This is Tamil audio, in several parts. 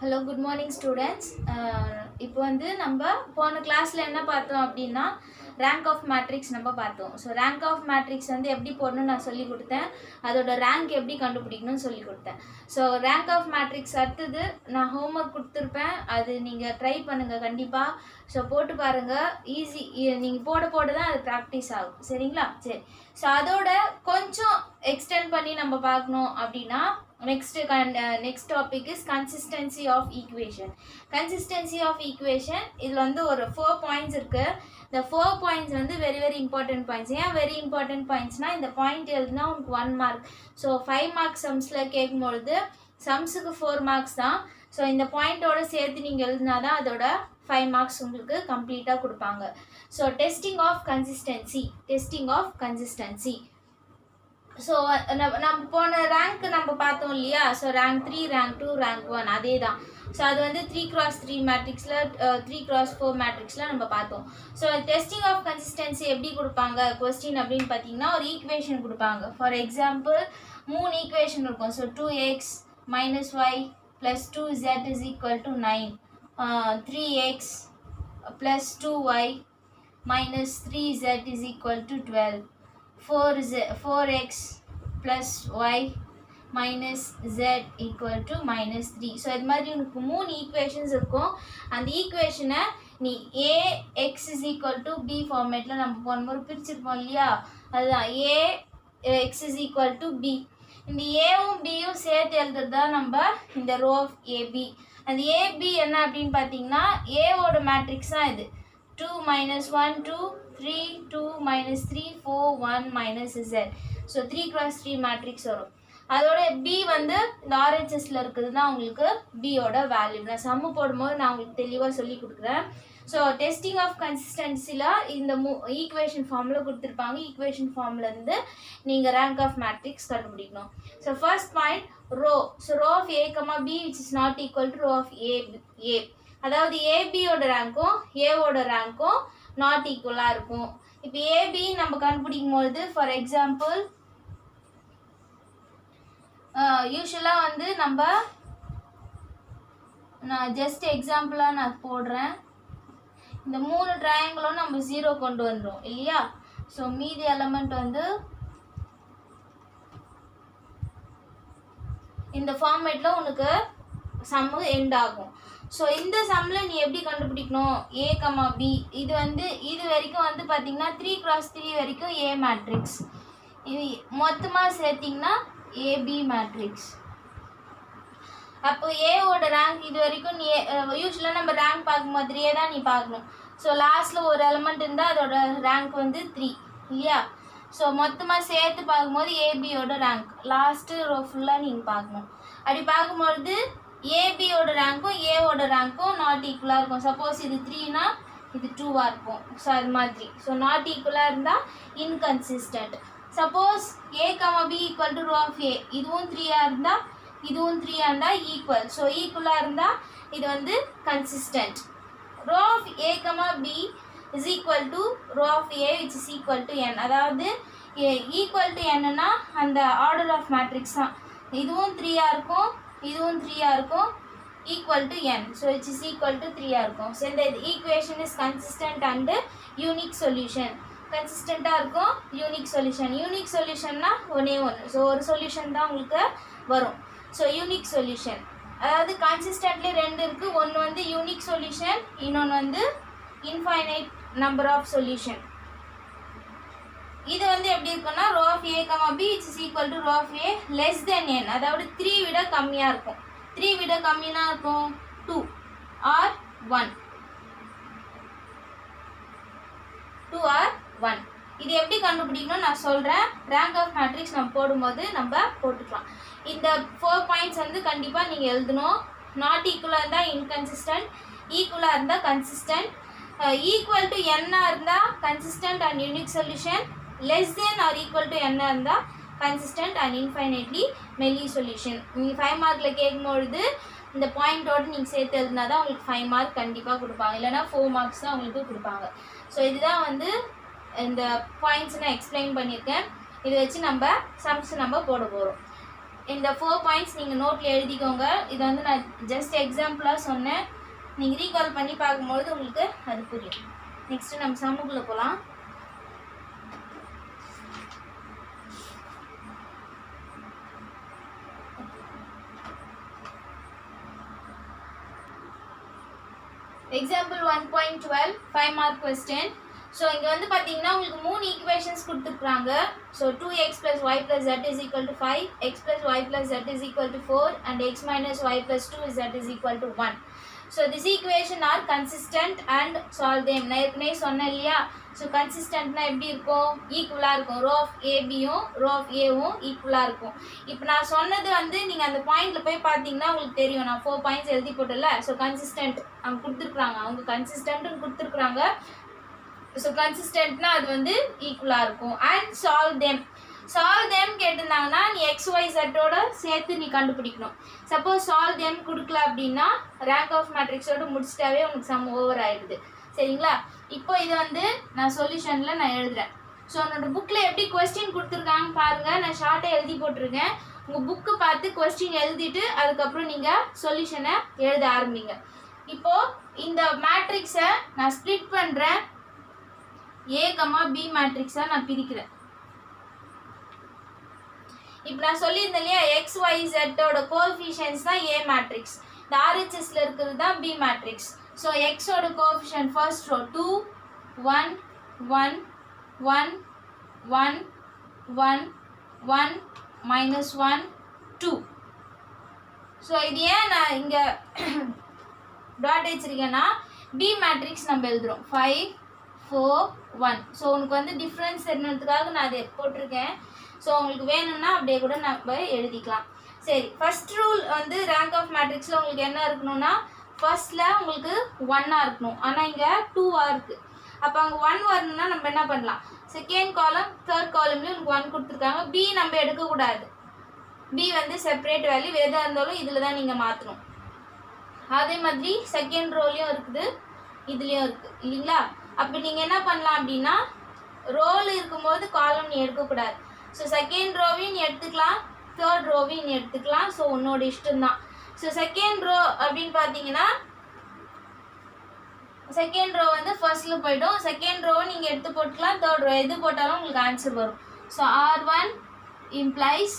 Hello, good morning students. இப்போ வந்து நம்ம போன கிளாஸ்ல என்ன பார்த்தோம் அப்படின்னா ரேங்க் ஆஃப் மேட்ரிக்ஸ் நம்ம பார்த்தோம். ஸோ ரேங்க் ஆஃப் மேட்ரிக்ஸ் வந்து எப்படி போடணும்னு நான் சொல்லி கொடுத்தேன். அதோட ரேங்க் எப்படி கண்டுபிடிக்கணும்னு சொல்லி கொடுத்தேன். ஸோ ரேங்க் ஆஃப் மேட்ரிக்ஸ் அடுத்தது நான் ஹோம்ஒர்க் கொடுத்துருப்பேன். அது நீங்கள் ட்ரை பண்ணுங்கள் கண்டிப்பாக. ஸோ போட்டு பாருங்கள். ஈஸி, நீங்கள் போட தான் அது ப்ராக்டிஸ் ஆகும். சரிங்களா? சரி. ஸோ அதோட கொஞ்சம் எக்ஸ்டெண்ட் பண்ணி நம்ம பார்க்கணும் அப்படின்னா next topic is consistency of equation. Consistency of equation இதில் வந்து ஒரு 4 points இருக்கு. இந்த 4 points வந்து very important points. ஏன் very important pointsனா இந்த பாயிண்ட் எழுதுனா உங்களுக்கு 1 mark. ஸோ 5 mark சம்ஸில் கேட்கும்பொழுது சம்ஸுக்கு 4 marks தான். ஸோ இந்த பாயிண்டோட சேர்த்து நீங்கள் எழுதினா தான் அதோட 5 marks உங்களுக்கு கம்ப்ளீட்டாக கொடுப்பாங்க. So testing of consistency. So நம்ம போன ரேங்க் நம்ம பார்த்தோம் இல்லையா? ஸோ ரேங்க் 3, ரேங்க் 2, ரேங்க் 1 அதே தான். ஸோ அது வந்து 3x3 மேட்ரிக்ஸில் 3x4 மேட்ரிக்ஸில் நம்ம பார்த்தோம். ஸோ டெஸ்டிங் ஆஃப் கன்சிஸ்டன்சி எப்படி கொடுப்பாங்க கொஸ்டின் அப்படின்னு பார்த்தீங்கன்னா ஒரு ஈக்குவேஷன் கொடுப்பாங்க. ஃபார் எக்ஸாம்பிள் 3 ஈக்குவேஷன் இருக்கும். So 2x minus y plus 2z is equal to 9, 3x plus 2y minus 3z is equal to 12, 4x plus y minus z equal to minus 3. So இது மாதிரி உனக்கு 3 ஈக்குவேஷன்ஸ் இருக்கும். அந்த ஈக்குவேஷனை நீ ax is equal to b ஃபார்மேட்டில் நம்ம போன முறை பிரிச்சிருப்போம் இல்லையா? அதுதான் ax is equal to b. இந்த ஏவும் பியும் சேர்த்து எழுதுறது தான் நம்ம இந்த ரோ ஆஃப் ஏபி. அந்த ஏபி என்ன அப்படின்னு பார்த்தீங்கன்னா ஏவோட மேட்ரிக்ஸ் தான் இது. 2 minus 1 2, 3 2 minus 3 4 1 minus z. So 3x3 matrix வரும். அதோட பி வந்து இந்த ஆர்ஹெச்எஸில் இருக்குது தான் உங்களுக்கு பியோட வேல்யூ. நான் சம்மு போடும்போது நான் உங்களுக்கு தெளிவாக சொல்லி கொடுக்குறேன். ஸோ டெஸ்டிங் ஆஃப் கன்சிஸ்டன்சியில் இந்த ஈக்குவேஷன் ஃபார்மில் கொடுத்துருப்பாங்க. ஈக்குவேஷன் ஃபார்ம்லேருந்து நீங்கள் ரேங்க் ஆஃப் மேட்ரிக்ஸ் கண்டுபிடிக்கணும். So first point rho. So rho of A comma B which is not equal to rho of A. அதாவது ஏபியோட ரேங்க்கும் ஏவோட ரேங்க்கும் நாட் ஈக்குவலாக இருக்கும். இப்போ ஏபி நம்ம கண்டுபிடிக்கும் பொழுது ஃபார் எக்ஸாம்பிள் யூஸ்வலாக வந்து நான் ஜஸ்ட் எக்ஸாம்பிளாக நான் போடுறேன். இந்த 3 ட்ரையாங்கிளும் நம்ம 0 கொண்டு வந்துடும் இல்லையா? ஸோ மீதி எலமெண்ட் வந்து இந்த ஃபார்மேட்டில் உனக்கு சம்மு எண்ட் ஆகும். ஸோ இந்த சம்மில் நீ எப்படி கண்டுபிடிக்கணும்? ஏ கமா பி. இது வரைக்கும் வந்து பார்த்தீங்கன்னா 3x3 வரைக்கும் ஏ மேட்ரிக்ஸ். இது மொத்தமாக சேர்த்திங்கன்னா ஏபி மேட்ரிக்ஸ். அப்போ ஏவோட ரேங்க் இது வரைக்கும் நீ யூஸ்வலாக நம்ம ரேங்க் பார்க்கும் மாதிரியே தான் நீ பார்க்கணும். ஸோ லாஸ்ட்டில் ஒரு எலமெண்ட் இருந்தால் அதோட ரேங்க் வந்து 3 இல்லையா? ஸோ மொத்தமாக சேர்த்து பார்க்கும்போது ஏபியோட ரேங்க் லாஸ்ட்டு ரோ ஃபுல்லாக நீங்கள் பார்க்கணும். அப்படி பார்க்கும்பொழுது ஏபியோட ரேங்க்கும் ஏவோட ரேங்க்கும் நாட் ஈக்குவலாக இருக்கும். சப்போஸ் இது 3னா இது 2வாக இருக்கும். ஸோ அது மாதிரி. ஸோ நாட் ஈக்குவலாக இருந்தால் inconsistent. Suppose A comma B equal to rho of A, இதுவும் 3ஆக இருந்தால் இதுவும் 3ஆக இருந்தால் ஈக்குவல். ஸோ ஈக்குவலாக இருந்தால் இது வந்து consistent. Rho of A comma B is equal to rho of A which is equal to n. அதாவது ஈக்குவல் டு என்னன்னா அந்த ஆர்டர் ஆஃப் மேட்ரிக்ஸ் தான். இதுவும் 3ஆக இருக்கும், இதுவும் 3ஆக இருக்கும், equal to n. So it's is equal to 3ஆக இருக்கும். ஸோ இந்த equation is consistent and unique solution. கன்சிஸ்டண்ட்டாக இருக்கும், யூனிக் சொல்யூஷன். யூனிக் சொல்யூஷன்னா ஒன்று. ஸோ ஒரு சொல்யூஷன் தான் உங்களுக்கு வரும். ஸோ யூனிக் சொல்யூஷன் அதாவது கன்சிஸ்டன்ட்லேயே 2 இருக்குது. ஒன்று வந்து யூனிக் சொல்யூஷன், இன்னொன்று வந்து இன்ஃபைனைட் நம்பர் ஆஃப் சொல்யூஷன். இது வந்து எப்படி இருக்குன்னா rho of A comma B it's equal to rho of A less than n. அதாவது 3 விட கம்மியாக இருக்கும். 3 விட கம்மினா இருக்கும் 2 ஆர் 1. 2 ஆர் 1. இது எப்படி கண்டுபிடிக்கணும் நான் சொல்கிறேன். ரேங்க் ஆஃப் மேட்ரிக்ஸ் நம்ம போடும்போது நம்ம போட்டுக்கலாம். இந்த 4 பாயிண்ட்ஸ் வந்து கண்டிப்பாக நீங்கள் எழுதணும். நாட் ஈக்குவலாக இருந்தால் இன்கன்சிஸ்டன்ட், ஈக்குவலாக இருந்தால் கன்சிஸ்டன்ட், ஈக்குவல் டு என்னாக இருந்தால் consistent and unique solution, less than or equal to என்ன இருந்தால் consistent and infinitely many solution. நீங்கள் 5 மார்க்கில் கேட்கும்பொழுது இந்த பாயிண்டோடு நீங்கள் சேர்த்து எழுதினா தான் உங்களுக்கு 5 மார்க் கண்டிப்பாக கொடுப்பாங்க. இல்லைனா 4 மார்க்ஸ் தான் உங்களுக்கு கொடுப்பாங்க. ஸோ இதுதான் வந்து இந்த பாயிண்ட்ஸ் நான் எக்ஸ்பிளைன் பண்ணியிருக்கேன். இதை வச்சு நம்ம சம்ஸ் நம்ம போட போகிறோம். இந்த 4 பாயிண்ட்ஸ் நீங்கள் நோட்டில் எழுதிக்கோங்க. இதை வந்து நான் ஜஸ்ட் எக்ஸாம்பிளாக சொன்னேன். நீங்கள் ரீகால் பண்ணி பார்க்கும்பொழுது உங்களுக்கு அது புரியும். நெக்ஸ்ட்டு நம்ம சம்முக்குள்ளே போகலாம். Example 1.12 5 mark question. ஸோ இங்கே வந்து பார்த்தீங்கன்னா உங்களுக்கு 3 ஈக்குவேஷன்ஸ் கொடுத்துருக்குறாங்க. So 2x plus y plus z is equal to 5, x plus y plus z is equal to 4 and x minus y plus 2 z is equal to 1. So this equation are consistent and solve them. நான் ஏற்கனவே சொன்னேன் இல்லையா? ஸோ கன்சிஸ்டன்ட்னா எப்படி இருக்கும்? ஈக்குவலாக இருக்கும். ரோ ஆஃப் ஏபியும் ரோ ஆஃப் ஏவும் ஈக்குவலாக இருக்கும். இப்போ நான் சொன்னது வந்து நீங்கள் அந்த பாயிண்டில் போய் பார்த்தீங்கன்னா உங்களுக்கு தெரியும். நான் 4 பாயிண்ட்ஸ் எழுதி போட்டல. ஸோ கன்சிஸ்டன்ட் அவங்க கொடுத்துருக்குறாங்க. அவங்க கன்சிஸ்டன்ட்னு கொடுத்துருக்குறாங்க. ஸோ கன்சிஸ்டன்ட்னா அது வந்து ஈக்குவலாக இருக்கும். அண்ட் சால்வ் தேம் கேட்டிருந்தாங்கன்னா நீ XYZோட சேர்த்து நீ கண்டுபிடிக்கணும். சப்போஸ் சால்வ் தேம் கொடுக்கல அப்படின்னா ரேங்க் ஆஃப் மேட்ரிக்ஸோடு முடிச்சிட்டாவே உனக்கு சம் ஓவர் ஆகிடுது. சரிங்களா? இப்போ இதை வந்து நான் சொல்யூஷனில் நான் எழுதுகிறேன். ஸோ என்னோட புக்கில் எப்படி கொஸ்டின் கொடுத்துருக்காங்க பாருங்கள். நான் ஷார்ட்டாக எழுதி போட்டிருக்கேன். உங்கள் புக்கு பார்த்து கொஸ்டின் எழுதிட்டு அதுக்கப்புறம் நீங்கள் சொல்யூஷனை எழுத ஆரம்பிங்க. இப்போது இந்த மேட்ரிக்ஸை நான் ஸ்ப்ளிட் பண்ணுறேன். A, B மேட்ரிக்ஸை நான் பிரிக்கிறேன். இப்போ நான் சொல்லியிருந்தேன் இல்லையா, XYZோட கோஎஃபிஷியன்ட்ஸ் தான் A மேட்ரிக்ஸ். இந்த RHSல இருக்கிறது தான் B மேட்ரிக்ஸ். ஸோ எக்ஸோட கோஎஃபிஷியன்ட் ஃபர்ஸ்ட் ரோ 2 1 1 1 1 1 1 -1 2. ஸோ இது ஏன் நான் இங்கே டாட் வச்சிருக்கேன்னா B மேட்ரிக்ஸ் நம்ம எழுதுகிறோம் 5 4 1. ஸோ உனக்கு வந்து டிஃப்ரென்ஸ் தெரிஞ்சதுக்காக நான் அதை போட்டிருக்கேன். ஸோ உங்களுக்கு வேணும்னா அப்படியே கூட நம்ம எழுதிக்கலாம். சரி, ஃபர்ஸ்ட் ரூல் வந்து ரேங்க் ஆஃப் மேட்ரிக்ஸில் உங்களுக்கு என்ன இருக்கணும்னா ஃபர்ஸ்ட்டில் உங்களுக்கு 1ஆக இருக்கணும். ஆனால் இங்கே 2ஆக இருக்குது. அப்போ அங்கே 1 வரணும்னா நம்ம என்ன பண்ணலாம்? செகண்ட் காலம் தேர்ட் காலம்லேயும் உங்களுக்கு 1 கொடுத்துருக்காங்க. B நம்ம எடுக்கக்கூடாது. B வந்து செப்பரேட் வேல்யூ எதாக இருந்தாலும் இதில் தான் நீங்கள் மாற்றணும். அதே மாதிரி செகண்ட் ரோலையும் இருக்குது, இதுலேயும் இருக்குது இல்லைங்களா? அப்போ நீங்கள் என்ன பண்ணலாம் அப்படின்னா ரோல் இருக்கும்போது காலம் நீ எடுக்கக்கூடாது. ஸோ செகண்ட் ரோவையும் நீ எடுத்துக்கலாம், தேர்ட் ரோவையும் நீ எடுத்துக்கலாம். ஸோ உன்னோட இஷ்டம்தான். ஸோ செகண்ட் ரோ அப்படின்னு பார்த்தீங்கன்னா செகண்ட் ரோ வந்து ஃபர்ஸ்ட்டில் போய்டும். செகண்ட் ரோவை நீங்கள் எடுத்து போட்டுக்கலாம், தேர்ட் ரோ எது போட்டாலும் உங்களுக்கு ஆன்சர் வரும். So R1 implies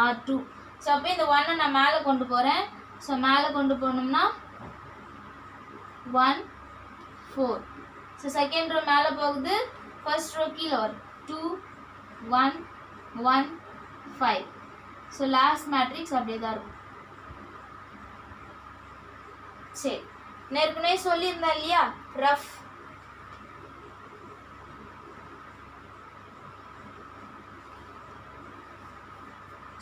R2. So அப்போ இந்த 1 நான் மேலே கொண்டு போகிறேன். ஸோ மேலே கொண்டு போனோம்னா 1 4. ஸோ செகண்ட் ரோ மேலே போகுது, ஃபர்ஸ்ட் ரோ கீழே வரும் 2 1 1 5. ஸோ லாஸ்ட் மேட்ரிக்ஸ் அப்படியே தான் இருக்கும். சரி, ஏற்கனவே சொல்லியிருந்தேன் இல்லையா ரஃப்.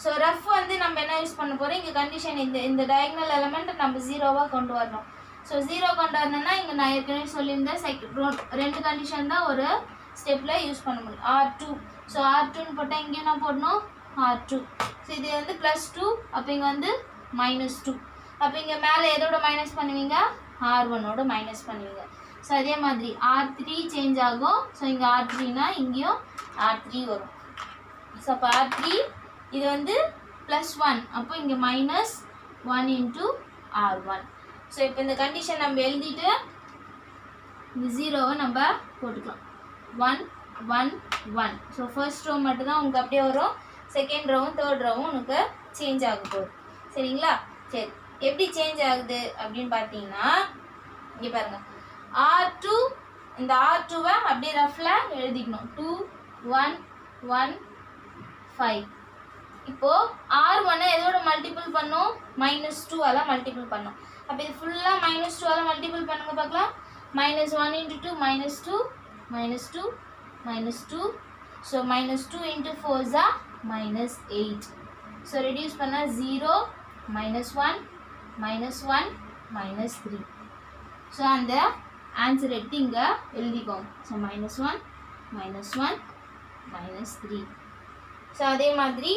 ஸோ ரஃப் வந்து நம்ம என்ன யூஸ் பண்ண போகிறோம்? இங்கே கண்டிஷன் இந்த டயக்னல் எலமெண்ட் நம்ம 0வாக கொண்டு வரணும். ஸோ 0 கொண்டு வரணும்னா இங்கே நான் ஏற்கனவே சொல்லியிருந்தேன் 2 கண்டிஷன் தான் ஒரு ஸ்டெப்பில் யூஸ் பண்ண முடியும். R2. ஸோ R2ன்னு போட்டால் இங்கேயும் நான் போடணும் R2. ஸோ இது வந்து +2. அப்போ இங்கே வந்து -2. அப்போ இங்கே மேலே எதோட மைனஸ் பண்ணுவீங்க? R1ஓட மைனஸ் பண்ணுவீங்க. ஸோ அதே மாதிரி R3 சேஞ்ச் ஆகும். ஸோ இங்கே R3னா இங்கேயும் R3 வரும். ஸோ அப்போ R3 இது வந்து +1. அப்போ இங்கே -1 × R1. ஸோ இப்போ இந்த கண்டிஷன் நம்ம எழுதிட்டு இந்த 0வை நம்ம போட்டுக்கலாம். 1 1 1. ஸோ ஃபர்ஸ்ட் ரோ மட்டும்தான் உங்களுக்கு அப்படியே வரும். செகண்ட் ரோவும் தேர்ட் ரோவும் உனக்கு சேஞ்ச் ஆக போகுது. சரிங்களா? சரி, எப்படி சேஞ்ச் ஆகுது அப்படின்னு பார்த்தீங்கன்னா இங்கே பாருங்கள், R2 இந்த R2வை அப்படியே ரஃபில் எழுதிக்கணும். 2 1 1 5. இப்போது R1 எதோட மல்டிபிள் பண்ணும்? -2ஆல் மல்டிபிள் பண்ணும். அப்போ இது ஃபுல்லாக -2ஆல் மல்டிபிள் பண்ணுங்க பார்க்கலாம். -1 × 2 -2 -2 -2. So -2 × 4 is -8. ஸோ ரெடியூஸ் பண்ணால் 0 -1 -1 -3. ஸோ அந்த ஆன்சர் எடுத்து இங்கே எழுதிக்கோங்க. ஸோ -1 -1 -3. ஸோ அதே மாதிரி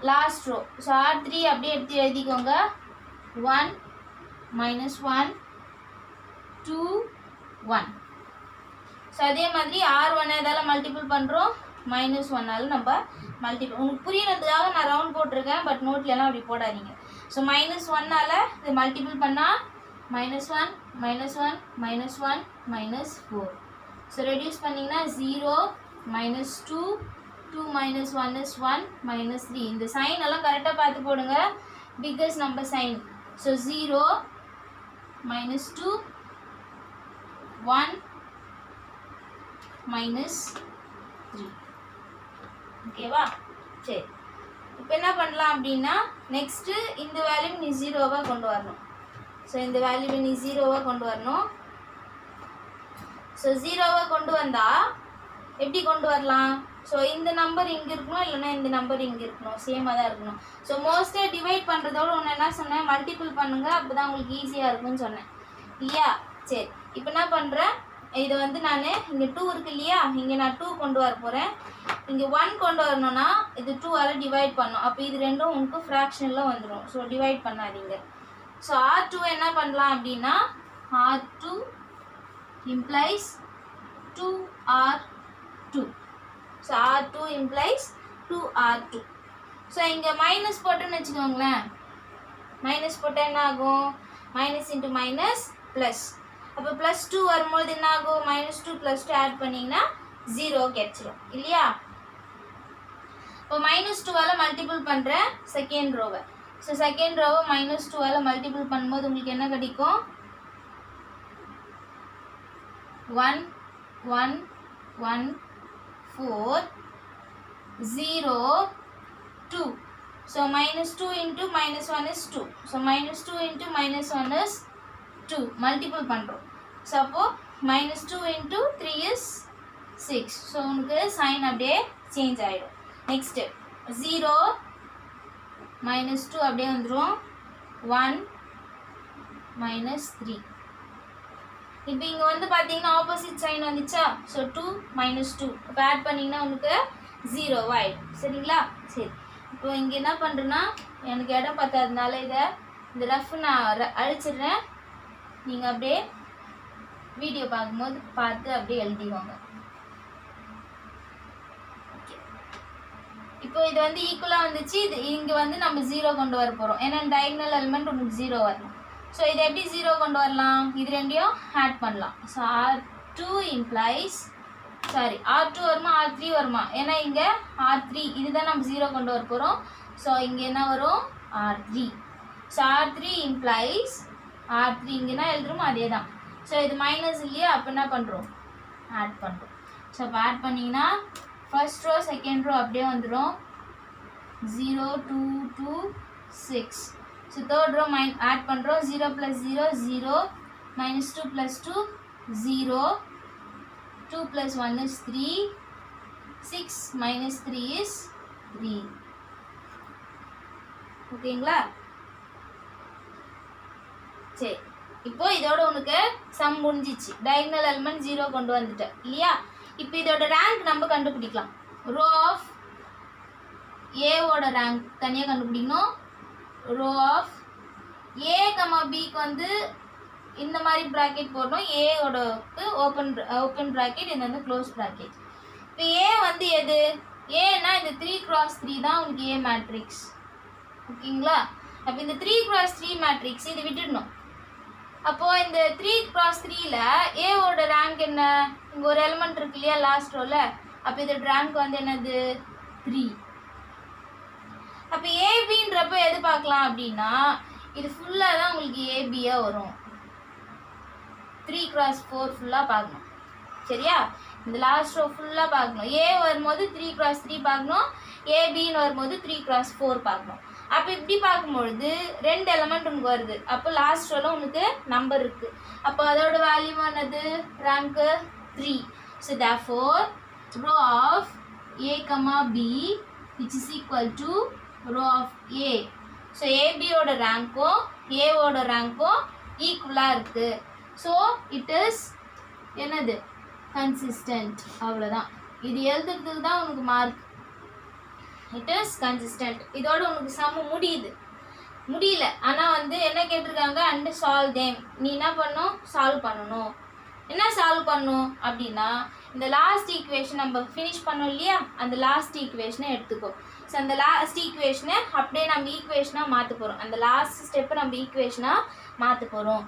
லாஸ்ட் ரோ. ஸோ R3 அப்படியே எடுத்து எழுதிக்கோங்க. 1 -1 2 1. ஸோ அதே மாதிரி R1 எதால் மல்டிபிள் பண்ணுறோம்? -1ஆல் நம்ம மல்டிபிள். உங்களுக்கு புரியறதுக்காக நான் ரவுண்ட் போட்டிருக்கேன், பட் நோட்லலாம் அப்படி போடாதீங்க. ஸோ -1ஆல் இது மல்டிபிள் பண்ணால் -1 -1 -1 -4. ஸோ ரெடியூஸ் பண்ணிங்கன்னா 0 -2 2 - 1 is 1 -3. இந்த சைன் எல்லாம் கரெக்டாக பார்த்து போடுங்க, பிக்கஸ்ட் நம்பர் சைன். ஸோ 0 -2 1 -3. ஓகேவா? சரி, இப்போ என்ன பண்ணலாம் அப்படின்னா நெக்ஸ்ட்டு இந்த வேல்யூ நீ 0வா கொண்டு வரணும். ஸோ இந்த வேல்யூவை நீ 0வா கொண்டு வரணும். ஸோ 0வா கொண்டு வந்தால் எப்படி கொண்டு வரலாம்? ஸோ இந்த நம்பர் இங்கே இருக்கணும், இல்லைன்னா இந்த நம்பர் இங்கே இருக்கணும், சேமாக தான் இருக்கணும். ஸோ மோஸ்ட்டாக டிவைட் பண்ணுறதோட ஒன்று என்ன சொன்னேன், மல்டிபிள் பண்ணுங்கள், அப்போ தான் உங்களுக்கு ஈஸியாக இருக்கும்னு சொன்னேன் இல்லையா? சரி, இப்போ என்ன பண்ணுறேன், இது வந்து நான் இங்கே 2 இருக்கு இல்லையா, இங்கே நான் 2 கொண்டு வர போகிறேன். இங்கே 1 கொண்டு வரணும்னா இது 2ஆல் டிவைட் பண்ணணும். அப்போ இது ரெண்டும் உங்களுக்கு ஃப்ராக்ஷனில் வந்துடும். ஸோ டிவைட் பண்ணாதீங்க. ஸோ R2 என்ன பண்ணலாம் அப்படின்னா R2 implies 2R2. So R2 implies 2R2. So இங்கே மைனஸ் போட்டுன்னு வச்சுக்கோங்களேன், மைனஸ் போட்டால் என்ன ஆகும், மைனஸ் இன்ட்டு மைனஸ் ப்ளஸ். அப்போ +2 வரும்போது என்ன ஆகும், -2 +2 ஆட் பண்ணிங்கன்னா 0 கிடச்சிரும் இல்லையா? இப்போ -2ஆல் மல்டிபிள் பண்ணுறேன் செகண்ட் ரோவை. ஸோ செகண்ட் ரோவை -2ஆல் மல்டிபிள் பண்ணும்போது உங்களுக்கு என்ன கிடைக்கும், 1 1 1 4 0 2. So -2 into -1 is 2. So -2 into -1 is 2. Multiple பண்ணுறோம். ஸோ அப்போது -2 into 3 is 6. ஸோ உங்களுக்கு சைன் அப்படியே சேஞ்ச் ஆகிடும். நெக்ஸ்ட்டு 0 -2 அப்படியே வந்துடும், 1 -3. இப்போ இங்கே வந்து பார்த்தீங்கன்னா ஆப்போசிட் சைன் வந்துச்சா? ஸோ 2 -2 இப்போ ஆட் பண்ணிங்கன்னா உங்களுக்கு 0 ஆகிடும். சரிங்களா? சரி, இப்போ இங்கே என்ன பண்ணுறேன்னா எனக்கு இடம் பத்தாததுனால இந்த ரஃப் நான் அழிச்சிடுறேன். நீங்கள் அப்படியே வீடியோ பார்க்கும்போது பார்த்து அப்படியே எழுதிவாங்க. ஓகே, இப்போ இது வந்து ஈக்குவலாக வந்துச்சு. இது இங்கே வந்து நம்ம 0 கொண்டு வர போகிறோம், ஏன்னா டயகனல் எலிமெண்ட் உங்களுக்கு 0 வரணும். ஸோ இதை எப்படி 0 கொண்டு வரலாம், இது ரெண்டையும் ஆட் பண்ணலாம். ஸோ R2 implies R2 வருமா R3 வருமா, ஏன்னா இங்கே R3 இதுதான் நம்ம 0 கொண்டு வர போகிறோம். ஸோ இங்கே என்ன வரும், R3. So R3 implies R3 இங்கேனா எழுதுறோம் அதே தான். ஸோ இது மைனஸ் இல்லையா, அப்போ என்ன பண்ணுறோம், ஆட் பண்ணுறோம். ஸோ இப்போ ஆட் பண்ணிங்கன்னா ஃபர்ஸ்ட் ரோ செகண்ட் ரோ அப்படியே வந்துடும், 0 2 2 6. ஸோ தேர்ட் ரோ ஆட் பண்ணுறோம், 0 + 0 0 -2 + 2 0 2 + 1 is 3 6 - 3 is 3. ஓகேங்களா? சரி, இப்போ இதோட உனக்கு சம் முடிஞ்சிச்சு. டயகனல் எலிமெண்ட் 0 கொண்டு வந்துட்டேன் இல்லையா? இப்போ இதோட ரேங்க் நம்ம கண்டுபிடிக்கலாம். ரோ ஆஃப் ஏவோட ரேங்க் தனியாக கண்டுபிடிக்கணும். ரோ ஆஃப் ஏ கமா பிக்கு வந்து இந்த மாதிரி ப்ராக்கெட் போடணும். ஏவோடக்கு ஓப்பன் ப்ராக்கெட், இது வந்து க்ளோஸ் ப்ராக்கெட். இப்போ ஏ வந்து எது, ஏன்னா இந்த 3x3 தான் உங்களுக்கு ஏ மேட்ரிக்ஸ். ஓகேங்களா? அப்போ இந்த 3x3 மேட்ரிக்ஸ் இது விட்டுடணும். அப்போது இந்த 3x3ல் ஏவோட ரேங்க் என்ன, இங்கே ஒரு எலிமெண்ட் இருக்கு இல்லையா லாஸ்ட் ரோவில், அப்போ இதோட ரேங்க் வந்து என்னது 3. அப்போ ஏபின்றப்போ எது பார்க்கலாம் அப்படின்னா இது ஃபுல்லாக தான் உங்களுக்கு ஏபியாக வரும். 3x4 ஃபுல்லாக பார்க்கணும். சரியா? இந்த லாஸ்ட் ரோ ஃபுல்லாக பார்க்கணும். ஏ வரும்போது 3x3 பார்க்கணும், ஏபின்னு வரும்போது 3x4 பார்க்கணும். அப்போ இப்படி பார்க்கும்பொழுது 2 எலிமெண்ட் உனக்கு வருது. அப்போ லாஸ்ட் ரோவில் உனக்கு நம்பர் இருக்குது. அப்போ அதோட வேல்யூ என்னது, ரேங்க்கு 3. So therefore rho of A comma B which is equal to rho of A. So ஏபியோட ரேங்க்கும் ஏவோட ரேங்க்கும் ஈக்குவலாக இருக்குது. ஸோ இட் இஸ் என்னது, கன்சிஸ்டன்ட். அவ்வளோதான். இது எழுதுறதுக்கு தான் உனக்கு மார்க். It is consistent. இதோட உனக்கு சம்மு முடியல, ஆனால் வந்து என்ன கேட்டிருக்காங்க, அண்ட் சால்வ் தேம். நீ என்ன பண்ணணும், சால்வ் பண்ணணும். என்ன சால்வ் பண்ணும் அப்படின்னா இந்த லாஸ்ட் ஈக்குவேஷன் நம்ம ஃபினிஷ் பண்ணோம் இல்லையா, அந்த லாஸ்ட் ஈக்குவேஷனை எடுத்துக்கோ. ஸோ அந்த லாஸ்ட் ஈக்குவேஷனை அப்படியே நம்ம ஈக்குவேஷனாக மாற்ற போகிறோம். அந்த லாஸ்ட் ஸ்டெப்பை நம்ம ஈக்குவேஷனாக மாற்ற போகிறோம்.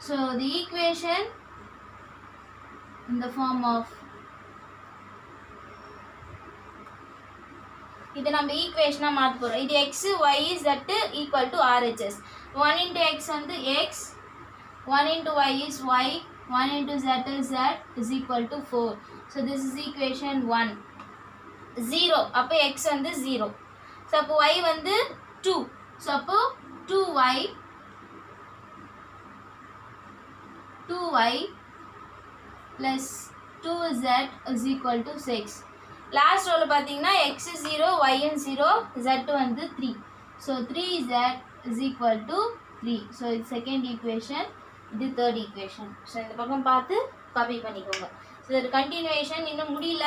So the equation in the form of இது நம்ம ஈக்குவேஷனாக மாற்ற போகிறோம். இது x y z equal to RHS. 1 into x வந்து x, 1 into y is y, 1 into z is z is equal to 4. So this is equation 1. 0 அப்போ x வந்து 0. ஸோ அப்போ y வந்து 2. ஸோ அப்போ 2y plus 2z is equal to 6. Last ரோவில் பார்த்தீங்கன்னா x 0, y 0, z வந்து 3. So 3z is equal to 3. So இது செகண்ட் ஈக்குவேஷன், இது தேர்ட் ஈக்குவேஷன். ஸோ இந்த பக்கம் பார்த்து காப்பி பண்ணிக்கோங்க. ஸோ இது கண்டினியூவேஷன் இன்னும் முடியல,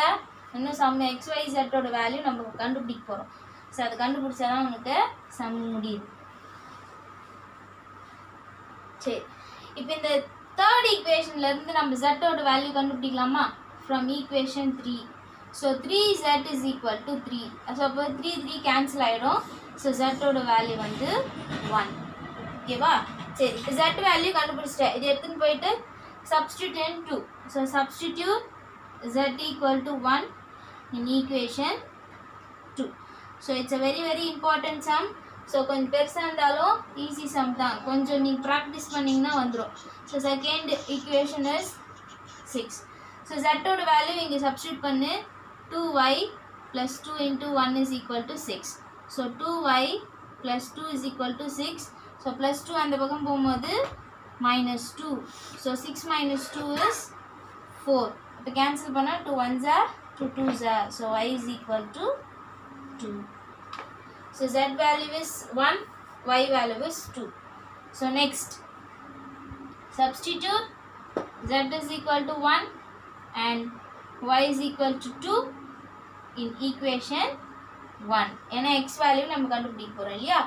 இன்னும் சம் XYZோட வேல்யூ நம்ம கண்டுபிடிக்க போகிறோம். ஸோ அதை கண்டுபிடிச்சா தான் உனக்கு சம் முடியுது. சரி, இப்போ இந்த தேர்ட் ஈக்குவேஷன்லேருந்து நம்ம ஜெட்டோட வேல்யூ கண்டுபிடிக்கலாமா? From equation 3. So 3z is equal to 3. So அப்போ 3 கேன்சல் ஆகிடும். ஸோ ஜெட்டோட வேல்யூ வந்து 1. ஓகேவா? சரி, இப்போ ஜெட் வேல்யூ கண்டுபிடிச்சிட்டேன். இது எடுத்துன்னு போயிட்டு substitute 2. So substitute z equal to 1 in equation 2. So it's a very very important sum. So கொஞ்சம் பெருசாக இருந்தாலும் ஈஸி சம் தான், கொஞ்சம் நீங்கள் ப்ராக்டிஸ் பண்ணிங்கன்னா வந்துடும். So second equation is 6. So ஜெட்டோட வேல்யூ இங்கே சப்ஸ்டியூட் பண்ணு. 2y plus 2 into 1 is equal to 6. So 2y plus 2 is equal to 6. So plus 2 அந்த பக்கம் போகும்போது -2. So 6 minus 2 is 4. இப்போ கேன்சல் பண்ணால் 2 1s are 2 2s are. So y is equal to 2. So z value is 1, y value is 2. So next, substitute z is equal to 1 and y is equal to 2 in equation 1. ஏன்னா x value நம்ம கண்டுபிடிக்க போகிறோம் இல்லையா?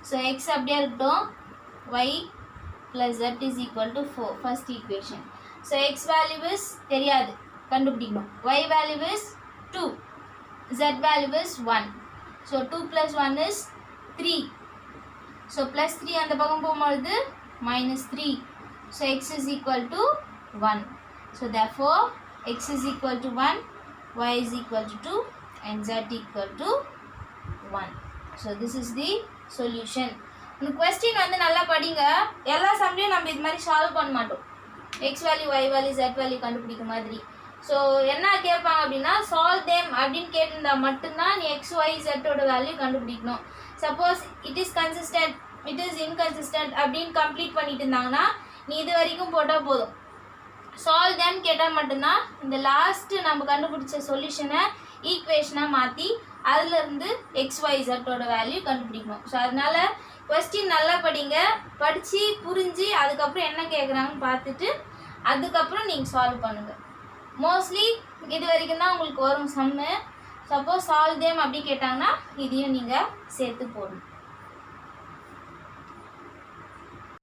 So x அப்படியே இருக்கட்டும், y plus z is equal to 4, first equation. So x value is தெரியாது, கண்டுபிடிக்கணும். Y value is 2, z value is 1. So 2 plus 1 is 3. So plus 3 அந்த பக்கம் போகும்போது -3. So x is equal to 1. So therefore x is equal to 1, y is equal to 2 and z equal to 1. So this is the solution. இந்த question வந்து நல்லா படிங்க. எல்லா சம்லையும் நம்ம இது மாதிரி சால்வ் பண்ண மாட்டோம். x value, y value, z value கண்டுபிடிக்க மாதிரி. ஸோ என்ன கேட்பாங்க அப்படின்னா சால்வ் தேம் அப்படின்னு கேட்டிருந்தா மட்டும்தான் நீ XYZோட வேல்யூ கண்டுபிடிக்கணும். Suppose it is consistent, it is inconsistent அப்படின்னு கம்ப்ளீட் பண்ணிட்டு இருந்தாங்கன்னா நீ இது வரைக்கும் போட்டால் போதும். சால்வ் தேம் கேட்டால் மட்டும்தான் இந்த லாஸ்ட்டு நம்ம கண்டுபிடிச்ச சொல்யூஷனை ஈக்குவேஷனாக மாற்றி அதிலிருந்து XYZோட வேல்யூ கண்டுபிடிக்கணும். ஸோ அதனால் கொஸ்டின் நல்லா படிங்க, படித்து புரிஞ்சு அதுக்கப்புறம் என்ன கேட்குறாங்கன்னு பார்த்துட்டு அதுக்கப்புறம் நீங்கள் சால்வ் பண்ணுங்கள். மோஸ்ட்லி இது வரைக்கும் தான் உங்களுக்கு வரும் சம்மு. சப்போஸ் சால்வ் தேம் அப்படி கேட்டாங்கன்னா இதையும் நீங்கள் சேர்த்து போடணும்.